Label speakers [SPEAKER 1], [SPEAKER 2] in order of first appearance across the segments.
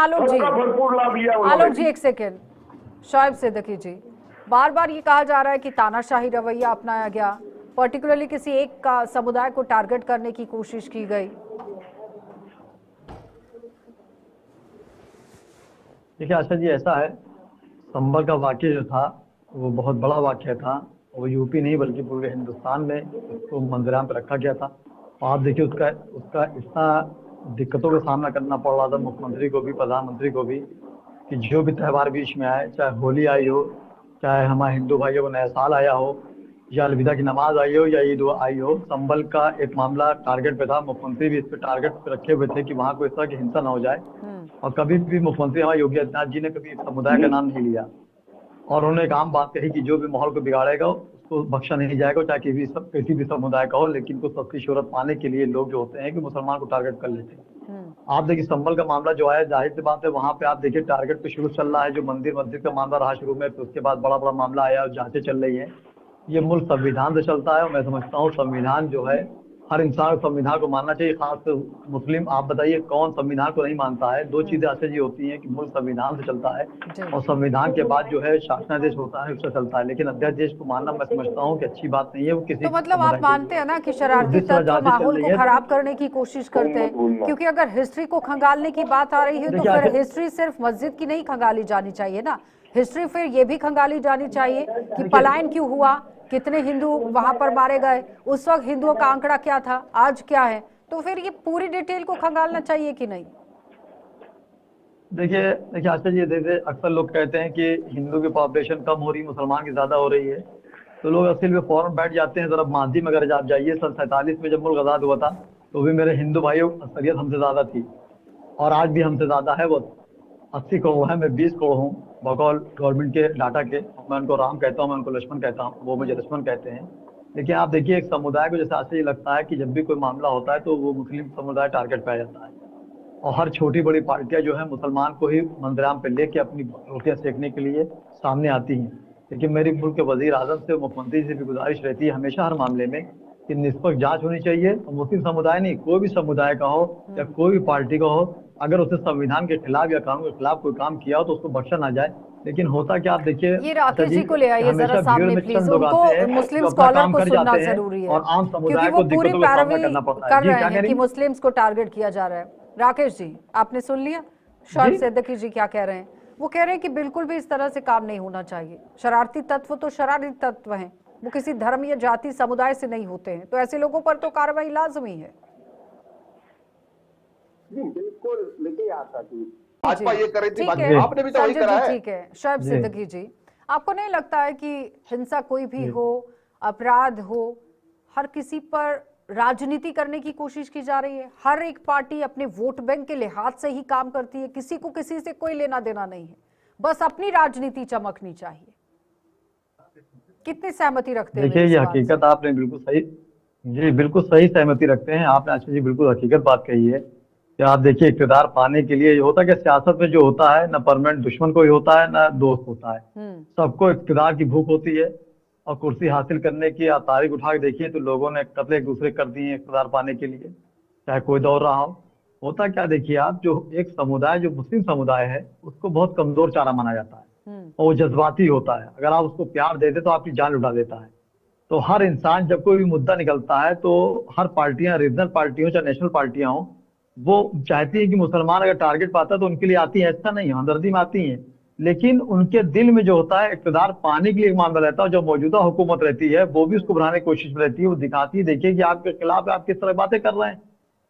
[SPEAKER 1] आलोक जी,
[SPEAKER 2] भरपूर लाभ लिया
[SPEAKER 1] आलोक जी एक सेकेंड, शोएब सिद्दीकी जी, बार बार ये कहा जा रहा है कि तानाशाही रवैया अपनाया गया, पर्टिकुलरली किसी एक का समुदाय को टारगेट करने की कोशिश की गई।
[SPEAKER 3] देखिए आशा जी, ऐसा है, संभल का वाक्य जो था वो बहुत बड़ा वाक्य था। वो यूपी नहीं बल्कि पूरे हिंदुस्तान में उसको मंजराम पर रखा गया था। और आप देखिए उसका उसका इतना दिक्कतों का सामना करना पड़ रहा था मुख्यमंत्री को भी, प्रधानमंत्री को भी, कि जो भी त्यौहार बीच में आए, चाहे होली आई हो, चाहे हमारे हिंदू भाइयों को नया साल आया हो, या अलविदा की नमाज आई हो, या ईद आई हो, संभल का एक मामला टारगेट पे था। मुख्यमंत्री भी इस पे टारगेट पे रखे हुए थे कि वहाँ कोई इस तरह की हिंसा न हो जाए। और कभी भी मुख्यमंत्री हमारे योगी आदित्यनाथ जी ने कभी समुदाय का नाम नहीं लिया, और उन्होंने एक आम बात कही कि जो भी माहौल को बिगाड़ेगा उसको बख्शा नहीं जाएगा, चाहे किसी भी समुदाय का हो। लेकिन कुछ सबकी शोहरत पाने के लिए लोग जो होते हैं कि मुसलमान को टारगेट कर लेते हैं। आप देखिए संभल का मामला जो है, जाहिर सी बात है वहाँ पे आप देखिए टारगेट पे शुरू चल रहा है, जो मंदिर मस्जिद का मामला रहा शुरू में, फिर उसके बाद बड़ा बड़ा मामला आया और जांचें चल रही है। ये मुल्क संविधान से चलता है, और मैं समझता हूँ संविधान जो है, हर इंसान को संविधान को मानना चाहिए, खासकर मुस्लिम। आप बताइए कौन संविधान को नहीं मानता है? दो चीजें ऐसे जी होती हैं कि मुल्क संविधान से चलता है, और संविधान के बाद जो है शासनादेश होता है उससे चलता है। लेकिन अध्यादेश को मानना मैं समझता हूँ कि अच्छी बात नहीं है। वो किसी
[SPEAKER 1] तो मतलब आप मानते हैं ना कि शरारती तत्व माहौल को खराब करने की कोशिश करते हैं? क्योंकि अगर हिस्ट्री को खंगालने की बात आ रही है तो फिर हिस्ट्री सिर्फ मस्जिद की नहीं खंगाली जानी चाहिए ना, हिस्ट्री फिर ये भी खंगाली जानी चाहिए कि पलायन क्यों हुआ, कितने हिंदू वहां पर मारे गए, उस वक्त हिंदुओं का आंकड़ा क्या था, आज क्या है। तो फिर ये पूरी डिटेल को खंगालना चाहिए कि नहीं?
[SPEAKER 3] देखिए देखिए आशा जी, जैसे अक्सर लोग कहते हैं कि हिंदू की पॉपुलेशन कम हो रही है, मुसलमान की ज्यादा हो रही है, तो लोग असल में फौरन बैठ जाते हैं। जरा मांझी में अगर आप जाइए, सन 47 में जब मुल्क आजाद हुआ था, तो भी मेरे हिंदू भाइयों अक्सरियत हमसे ज्यादा थी, और आज भी हमसे ज्यादा है। वो 80 करोड़ है, मैं 20 करोड़ हूँ बकौल गवर्नमेंट के डाटा के। मैं उनको राम कहता हूँ, मैं उनको लक्ष्मण कहता हूँ, वो मुझे लक्ष्मण कहते हैं। लेकिन आप देखिए एक समुदाय को जैसे आज ये लगता है कि जब भी कोई मामला होता है तो वो मुस्लिम समुदाय टारगेट पे आ जाता है, और हर छोटी बड़ी पार्टियां जो है मुसलमान को ही मंदिराम पे लेके अपनी रोटियां सेकने के लिए सामने आती हैं। लेकिन मेरी मुल्क के वजीर आजम से, मुख्यमंत्री से भी गुजारिश रहती है हमेशा हर मामले में कि निष्पक्ष जांच होनी चाहिए। और मुस्लिम समुदाय नहीं, कोई भी समुदाय का हो या कोई भी पार्टी का हो, अगर उसने संविधान के खिलाफ या कानून के खिलाफ कोई काम किया हो तो उसको बख्शा ना जाए। लेकिन होता क्या, आप देखिए
[SPEAKER 1] ये राकेश जी को ले आइए जरा सामने प्लीज, उनको मुस्लिम स्कॉलर को सुनना जरूरी है,
[SPEAKER 3] और आम समुदाय
[SPEAKER 1] क्योंकि वो
[SPEAKER 3] को
[SPEAKER 1] पूरी
[SPEAKER 3] दिक्कतों का सामना
[SPEAKER 1] पैरवी
[SPEAKER 3] करना पड़ता
[SPEAKER 1] कर
[SPEAKER 3] है।
[SPEAKER 1] रहे हैं कि मुस्लिम्स को टारगेट किया जा रहा है। राकेश जी आपने सुन लिया शोएब सिद्दीकी जी क्या कह रहे हैं? वो कह रहे हैं कि बिल्कुल भी इस तरह से काम नहीं होना चाहिए। शरारती तत्व तो शरारती तत्व हैं, वो किसी धर्म या जाति समुदाय से नहीं होते हैं, तो ऐसे लोगों पर तो कार्रवाई लाजमी है।
[SPEAKER 2] जी बिल्कुल, लेकिन आशा जी
[SPEAKER 4] भाजपा ये कर रही थी,
[SPEAKER 2] आपने भी तो वही करा है।
[SPEAKER 1] ठीक है शोएब सिद्दीकी जी, आपको नहीं लगता है कि हिंसा कोई भी हो, अपराध हो, हर किसी पर राजनीति करने की कोशिश की जा रही है? हर एक पार्टी अपने वोट बैंक के लिहाज से ही काम करती है, किसी को किसी से कोई लेना देना नहीं है, बस अपनी राजनीति चमकनी चाहिए। कितनी सहमति रखते हैं?
[SPEAKER 3] देखिए ये हकीकत आपने बिल्कुल सही, जी बिल्कुल सही सहमति रखते हैं आपने आशा जी, बिल्कुल हकीकत बात कही है कि आप देखिए इक़्तिदार पाने के लिए होता क्या, सियासत में जो होता है ना परमानेंट दुश्मन कोई होता है ना दोस्त होता है, सबको इक़्तिदार की भूख होती है। और कुर्सी हासिल करने की आप तारीख उठा के देखिए तो लोगों ने कत्ल एक दूसरे कर दिए इक़्तिदार पाने के लिए, चाहे कोई दौड़ रहा हो। होता क्या देखिए आप, जो एक समुदाय जो मुस्लिम समुदाय है उसको बहुत कमजोर चारा माना जाता है, और वो जज्बाती होता है। अगर आप उसको प्यार दे दे तो आपकी जान लुटा देता है। तो हर इंसान जब कोई भी मुद्दा निकलता है तो हर पार्टियां, रीजनल पार्टी हो चाहे नेशनल पार्टियां हो, वो चाहती है कि मुसलमान अगर टारगेट पाता है तो उनके लिए आती है, ऐसा नहीं, हमदर्दी में आती है। लेकिन उनके दिल में जो होता है इक़्तिदार पाने के लिए एक मामला रहता है, जो मौजूदा हुकूमत रहती है वो भी उसको बढ़ाने की कोशिश में रहती है। वो दिखाती है देखिए कि आपके खिलाफ आप किस तरह बातें कर रहे हैं।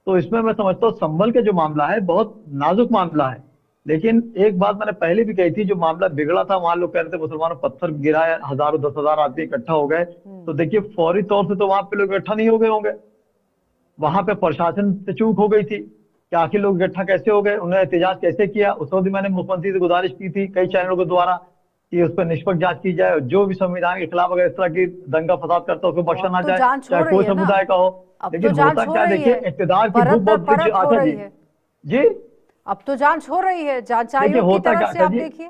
[SPEAKER 3] तो इसमें मैं समझता हूँ संभल का जो मामला है बहुत नाजुक मामला है। लेकिन एक बात मैंने पहले भी कही थी, जो मामला बिगड़ा था वहां लोग कह रहे थे मुसलमानों पत्थर गिराया, हजारों 10,000 आदमी इकट्ठा हो गए, तो देखिए फौरी तौर से तो वहां पे लोग इकट्ठा नहीं हो गए होंगे, वहां पे प्रशासन से चूक हो गई थी कि आखिर लोग इकट्ठा कैसे हो गए, उन्होंने एहतजाज कैसे किया। उस वक्त मैंने मुख्यमंत्री से गुजारिश की थी कई चैनलों के द्वारा कि उस पर निष्पक्ष जांच की जाए, जो भी संविधान के खिलाफ अगर इस तरह की दंगा फसाद करता है उसको बख्शा ना जाए, चाहे कोई समुदाय का हो। लेकिन होता क्या देखिए, इक़्तिदार की भूख बहुत बड़ी आशा जी, जी
[SPEAKER 1] अब तो जांच हो रही है, जांच आयोग की तरफ से आप देखिए।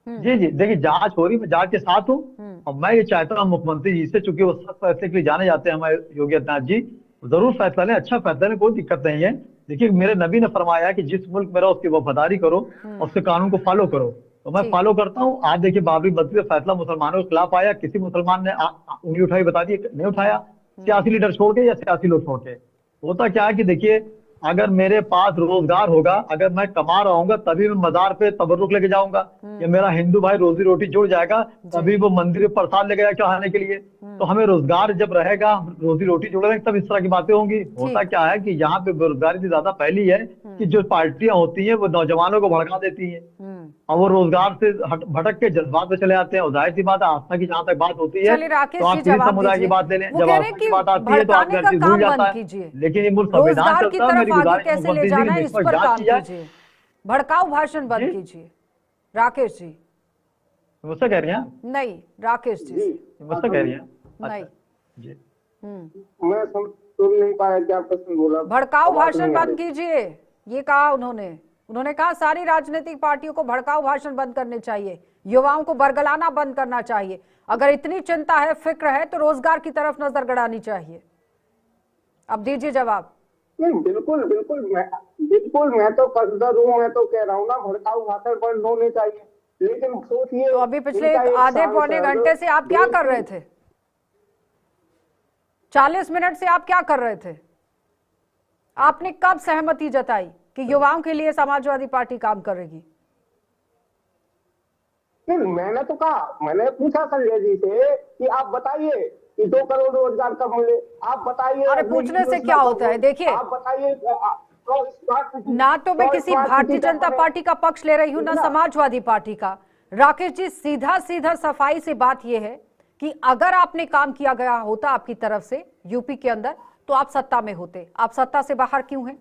[SPEAKER 3] जी जी देखिए जांच हो रही, मैं जांच के साथ हूँ। और मैं ये चाहता हूँ मुख्यमंत्री जी से, चूंकि वो सख्त फैसले के लिए जाने जाते हैं हमारे योगी आदित्यनाथ जी, जरूर फैसला लें, अच्छा फैसला लें, कोई दिक्कत नहीं है। देखिए मेरे नबी ने फरमाया है कि जिस मुल्क में रहो उसकी वफादारी करो और उसके कानून को फॉलो करो, तो मैं
[SPEAKER 1] ठीक।
[SPEAKER 3] फॉलो करता हूँ। आप देखिए बाबरी मस्जिद का फैसला मुसलमानों के खिलाफ आया, किसी मुसलमान ने उंगली उठाई बता दी? नहीं उठाया। सियासी लीडर छोड़ के या सियासी लोग छोड़ के। होता क्या है कि देखिए अगर मेरे पास रोजगार होगा, अगर मैं कमा रहा हूँ तभी मैं मजार पे तबर्रुक लेके जाऊंगा, या मेरा हिंदू भाई रोजी रोटी जुड़ जाएगा तभी वो मंदिर में प्रसाद लेके जाएगा चढ़ाने के लिए। तो हमें रोजगार जब रहेगा, रोजी रोटी जुड़ेगा, तब इस तरह की बातें होंगी। होता क्या है कि यहाँ पे बेरोजगारी इतनी ज्यादा फैली है कि जो पार्टियां होती हैं वो नौजवानों को भड़का देती हैं और वो रोजगार से भटक के जज्बात पे चले जाते हैं। और जाहिर सी बात है, आस्था की जहाँ तक बात होती है
[SPEAKER 1] चलिए राकेश
[SPEAKER 3] तो आप
[SPEAKER 1] जी
[SPEAKER 3] किसी
[SPEAKER 1] जवाब
[SPEAKER 3] समुदाय की
[SPEAKER 1] दीजिए।
[SPEAKER 3] बात ले लें,
[SPEAKER 1] वो
[SPEAKER 3] जब
[SPEAKER 1] कह रहे
[SPEAKER 3] आस्था
[SPEAKER 1] हैं
[SPEAKER 3] की
[SPEAKER 1] कि
[SPEAKER 3] बात आती है तो आप
[SPEAKER 1] भड़काने
[SPEAKER 3] हर
[SPEAKER 1] का
[SPEAKER 3] चीज भूल
[SPEAKER 1] काम
[SPEAKER 3] जाता
[SPEAKER 1] बंद
[SPEAKER 3] है।
[SPEAKER 1] कीजिए,
[SPEAKER 3] लेकिन ये मुल्क संविधान
[SPEAKER 1] रोजगार की
[SPEAKER 3] चलता है,
[SPEAKER 1] तरफ
[SPEAKER 3] मेरी
[SPEAKER 1] आगे
[SPEAKER 3] गुजारिश
[SPEAKER 1] कैसे ले
[SPEAKER 3] मोहम्मद
[SPEAKER 1] जाना
[SPEAKER 3] नजीर
[SPEAKER 1] है
[SPEAKER 3] की
[SPEAKER 1] इस
[SPEAKER 3] निष्पक्ष
[SPEAKER 1] पर
[SPEAKER 3] जांच
[SPEAKER 1] काम
[SPEAKER 3] की जाए।
[SPEAKER 1] कीजिए, भड़काऊ भाषण बंद
[SPEAKER 3] जी?
[SPEAKER 1] कीजिए। राकेश जी
[SPEAKER 3] मुझसे कह रही हैं?
[SPEAKER 1] नहीं, राकेश जी
[SPEAKER 2] जी
[SPEAKER 3] मुझसे कह रही हैं?
[SPEAKER 1] नहीं।
[SPEAKER 3] अच्छा, जी
[SPEAKER 2] मैं सुन नहीं पाया क्या प्रश्न बोला।
[SPEAKER 1] भड़काऊ
[SPEAKER 2] आवाज
[SPEAKER 1] भाषण
[SPEAKER 2] नहीं आ
[SPEAKER 1] बंद
[SPEAKER 2] रही।
[SPEAKER 1] कीजिए, ये कहा उन्होंने कहा सारी राजनीतिक पार्टियों को भड़काऊ भाषण बंद करने चाहिए, युवाओं को बरगलाना बंद करना चाहिए। अगर इतनी चिंता है, फिक्र है, तो रोजगार की तरफ नजर गड़ानी चाहिए। अब दीजिए जवाब।
[SPEAKER 2] नहीं, बिल्कुल बिल्कुल मैं तो कसदर हूँ। मैं तो कह रहा हूँ ना, भड़काऊ भाषण बंद होने चाहिए। लेकिन सोचिए,
[SPEAKER 1] तो अभी पिछले
[SPEAKER 2] इनका एक
[SPEAKER 1] आधे पौने
[SPEAKER 2] सांसद
[SPEAKER 1] घंटे से आप क्या कर रहे
[SPEAKER 2] देश
[SPEAKER 1] थे? 40 मिनट से आप क्या कर रहे थे? आपने कब सहमति जताई कि युवाओं के लिए समाजवादी पार्टी काम करेगी?
[SPEAKER 2] मैंने तो कहा, मैंने पूछा संजय जी से कि आप बताइए कि 2 करोड़ रोजगार कब मिले, आप बताइए।
[SPEAKER 1] अरे पूछने से क्या होता है? देखिए,
[SPEAKER 2] आप बताइए।
[SPEAKER 1] ना तो मैं किसी भारतीय जनता पार्टी का पक्ष ले रही हूं, ना समाजवादी पार्टी का। राकेश जी, सीधा सीधा सफाई से बात यह है कि अगर आपने काम किया गया होता आपकी तरफ से यूपी के अंदर, तो आप सत्ता में होते। आप सत्ता से बाहर क्यों हैं?